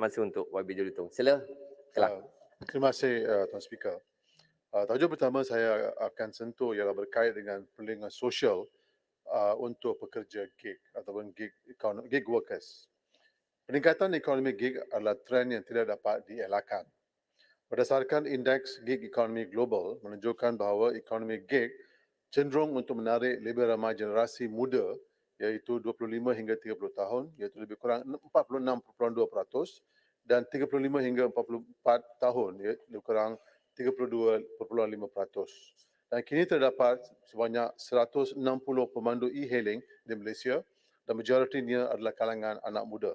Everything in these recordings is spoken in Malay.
masa untuk YB Jolitung. Sila, Kelang. Terima kasih Tuan Speaker. Tajuk pertama saya akan sentuh ialah berkait dengan perlindungan sosial untuk pekerja gig ataupun gig workers. Peningkatan ekonomi gig adalah trend yang tidak dapat dielakkan. Berdasarkan indeks gig ekonomi global menunjukkan bahawa ekonomi gig cenderung untuk menarik lebih ramai generasi muda iaitu 25 hingga 30 tahun iaitu lebih kurang 46.2% dan 35 hingga 44 tahun iaitu lebih kurang 32.5%. Dan kini terdapat sebanyak 160 pemandu e-hailing di Malaysia dan majoritinya adalah kalangan anak muda.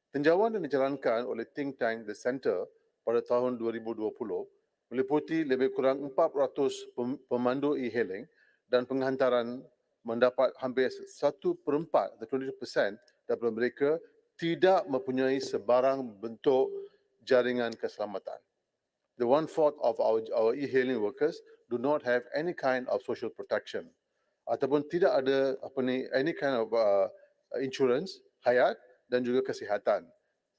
Tinjauan yang dijalankan oleh think tank The Centre pada tahun 2020 meliputi lebih kurang 400 pemandu e-hailing dan penghantaran mendapat hampir 1/4 atau 20% daripada mereka tidak mempunyai sebarang bentuk jaringan keselamatan. The 1/4 of our e-hailing workers do not have any kind of social protection ataupun tidak ada any kind of insurance hayat dan juga kesihatan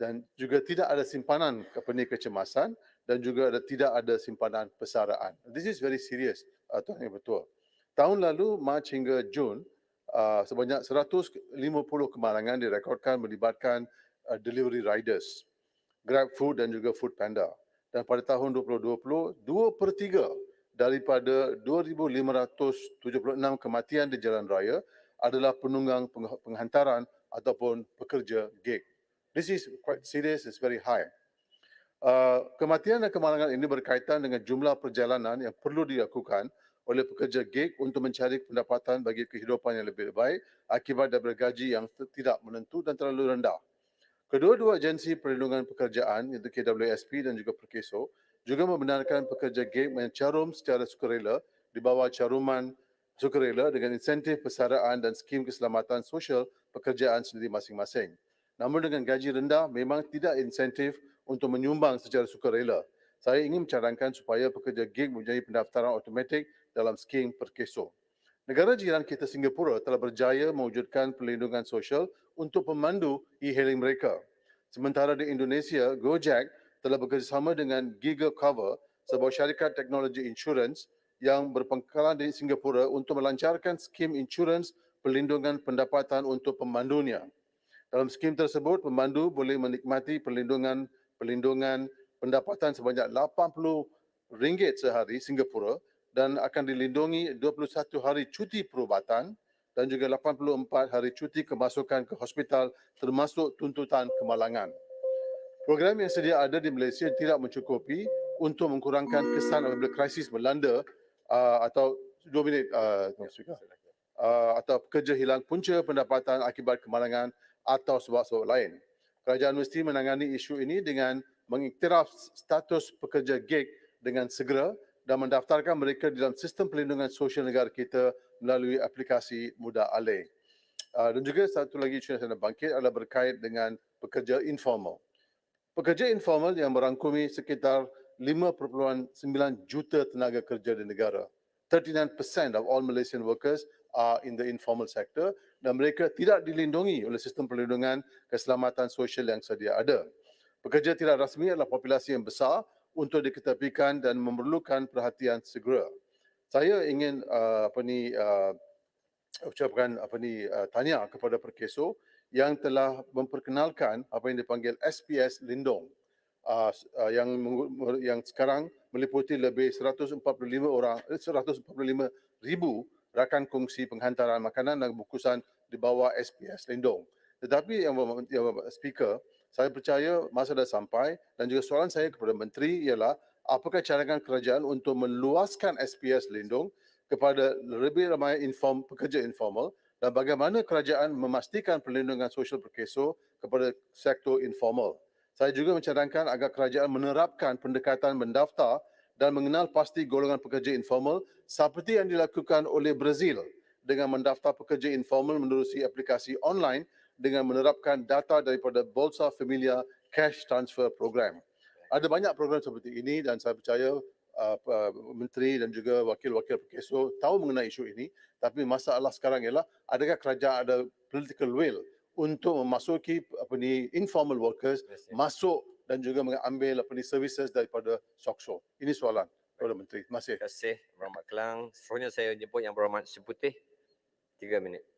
dan juga tidak ada simpanan kecemasan dan juga tidak ada simpanan persaraan. This is very serious, Tuan Yang Bertua. Tahun lalu, Mac hingga Jun, sebanyak 150 kemalangan direkodkan melibatkan delivery riders, Grab Food dan juga Food Panda. Dan pada tahun 2020, 2/3 daripada 2,576 kematian di jalan raya adalah penunggang penghantaran ataupun pekerja gig. This is quite serious, it's very high. Kematian dan kemalangan ini berkaitan dengan jumlah perjalanan yang perlu dilakukan oleh pekerja gig untuk mencari pendapatan bagi kehidupan yang lebih baik akibat daripada gaji yang tidak menentu dan terlalu rendah. Kedua-dua agensi perlindungan pekerjaan iaitu KWSP dan juga Perkeso juga membenarkan pekerja gig mencarum secara sukarela di bawah caruman sukarela dengan insentif persaraan dan skim keselamatan sosial pekerjaan sendiri masing-masing. Namun dengan gaji rendah memang tidak insentif untuk menyumbang secara sukarela. Saya ingin mencadangkan supaya pekerja gig mempunyai pendaftaran automatik dalam skim Perkeso. Negara jiran kita Singapura telah berjaya mewujudkan perlindungan sosial untuk pemandu e-hailing mereka. Sementara di Indonesia, Gojek telah bekerjasama dengan Giga Cover, sebuah syarikat teknologi insurans yang berpangkalan di Singapura untuk melancarkan skim insurans perlindungan pendapatan untuk pemandunya. Dalam skim tersebut, pemandu boleh menikmati perlindungan pendapatan sebanyak RM80 sehari Singapura dan akan dilindungi 21 hari cuti perubatan dan juga 84 hari cuti kemasukan ke hospital termasuk tuntutan kemalangan. Program yang sedia ada di Malaysia tidak mencukupi untuk mengkurangkan kesan apabila krisis melanda atau 2 minit atau pekerja hilang punca pendapatan akibat kemalangan atau sebab-sebab lain. Kerajaan mesti menangani isu ini dengan mengiktiraf status pekerja gig dengan segera dan mendaftarkan mereka dalam sistem perlindungan sosial negara kita melalui aplikasi Mudah Alih. Dan juga satu lagi isu yang saya nak bangkit adalah berkait dengan pekerja informal. Pekerja informal yang merangkumi sekitar 5.9 juta tenaga kerja di negara. 39% of all Malaysian workers are in the informal sector dan mereka tidak dilindungi oleh sistem perlindungan keselamatan sosial yang sedia ada. Pekerja tidak rasmi adalah populasi yang besar untuk diketepikan dan memerlukan perhatian segera. Saya ingin ucapkan tanya kepada Perkeso yang telah memperkenalkan apa yang dipanggil SPS Lindung yang sekarang meliputi lebih 145 ribu rakan kongsi penghantaran makanan dan bungkusan di bawah SPS Lindung. Tetapi yang Speaker, saya percaya masa dah sampai dan juga soalan saya kepada Menteri ialah apakah cadangan kerajaan untuk meluaskan SPS Lindung kepada lebih ramai pekerja informal dan bagaimana kerajaan memastikan perlindungan sosial Perkeso kepada sektor informal. Saya juga mencadangkan agar kerajaan menerapkan pendekatan mendaftar dan mengenal pasti golongan pekerja informal seperti yang dilakukan oleh Brazil dengan mendaftar pekerja informal menerusi aplikasi online dengan menerapkan data daripada Bolsa Familia Cash Transfer Program. Ada banyak program seperti ini dan saya percaya Menteri dan juga wakil-wakil Perkeso tahu mengenai isu ini, tapi masalah sekarang ialah adakah kerajaan ada political will untuk memasuki informal workers Yes, ya. masuk dan juga mengambil services daripada SOCSO. Ini soalan Perdana Menteri. Terima kasih. Terima kasih, Berhormat Kelang. Seterusnya saya jemput Yang Berhormat Sri Putih. 3 minit.